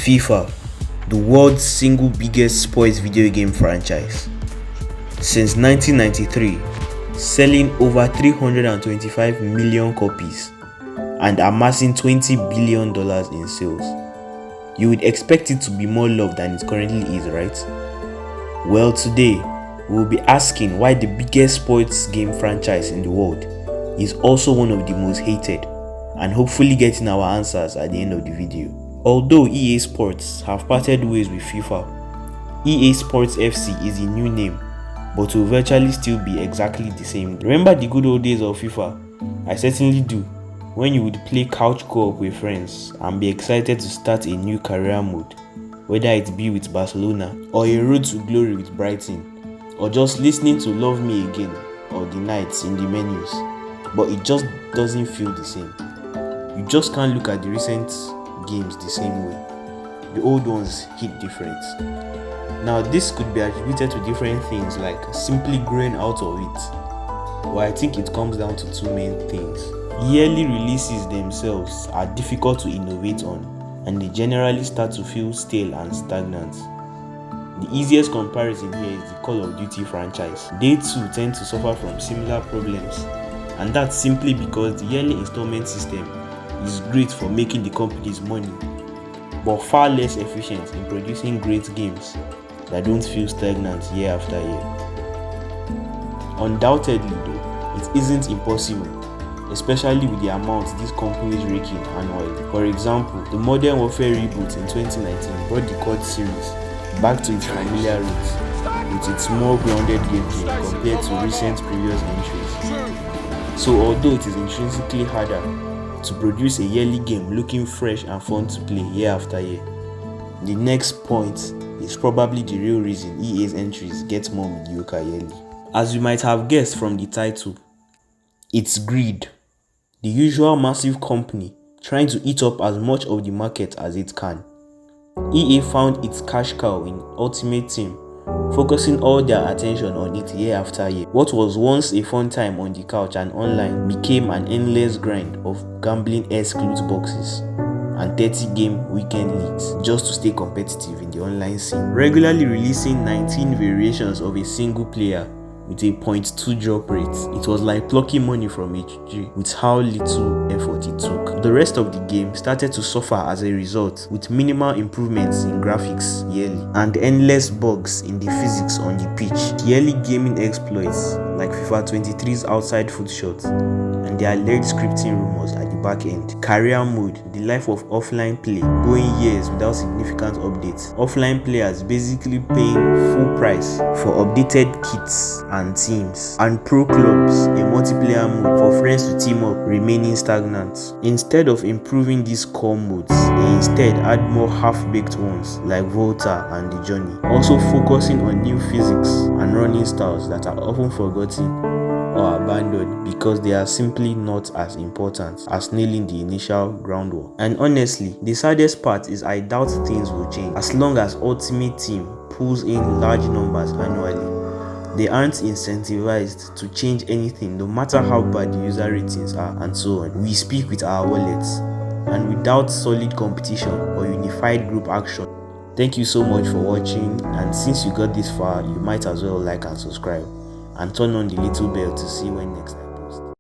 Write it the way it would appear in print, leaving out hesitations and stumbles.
FIFA, the world's single biggest sports video game franchise. Since 1993, selling over 325 million copies and amassing $20 billion in sales. You would expect it to be more loved than it currently is, right? Well, today, we'll be asking why the biggest sports game franchise in the world is also one of the most hated, and hopefully getting our answers at the end of the video. Although EA Sports have parted ways with FIFA, EA Sports FC is a new name, but will virtually still be exactly the same. Remember the good old days of FIFA? I certainly do, when you would play couch co-op with friends and be excited to start a new career mode, whether it be with Barcelona or a road to glory with Brighton, or just listening to Love Me Again or The Nights in the menus, but it just doesn't feel the same. You just can't look at the recent games the same way. The old ones hit different. Now this could be attributed to different things like simply growing out of it. Well, I think it comes down to two main things. Yearly releases themselves are difficult to innovate on, and they generally start to feel stale and stagnant. The easiest comparison here is the Call of Duty franchise. They too tend to suffer from similar problems, and that's simply because the yearly installment system is great for making the companies money, but far less efficient in producing great games that don't feel stagnant year after year. Undoubtedly though, it isn't impossible, especially with the amount these companies rake in annually. For example, the Modern Warfare reboot in 2019 brought the COD series back to its familiar roots, with its more grounded gameplay compared to recent previous entries. So although it is intrinsically harder to produce a yearly game looking fresh and fun to play year after year, the next point is probably the real reason EA's entries get more mediocre yearly. As you might have guessed from the title, it's greed. The usual massive company trying to eat up as much of the market as it can. EA found its cash cow in Ultimate Team, focusing all their attention on it year after year. What was once a fun time on the couch and online became an endless grind of gambling-esque loot boxes and 30-game weekend leagues just to stay competitive in the online scene. Regularly releasing 19 variations of a single player with a 0.2 drop rate, it was like plucking money from a tree with how little effort it took. The rest of the game started to suffer as a result, with minimal improvements in graphics yearly and endless bugs in the physics on the pitch. Yearly gaming exploits like FIFA 23's outside foot shots and the alleged scripting rumors at the back end. Career mode, the life of offline play, going years without significant updates. Offline players basically paying full price for updated kits and teams. And pro clubs, a multiplayer mode for friends to team up, remaining stagnant. Instead of improving these core modes, they instead add more half-baked ones like Volta and The Journey, also focusing on new physics and running styles that are often forgotten or abandoned because they are simply not as important as nailing the initial groundwork. And honestly, the saddest part is I doubt things will change as long as Ultimate Team pulls in large numbers annually. They aren't incentivized to change anything no matter how bad the user ratings are and so on. We speak with our wallets, and without solid competition or unified group action. Thank you so much for watching, and since you got this far, you might as well like and subscribe and turn on the little bell to see when next time.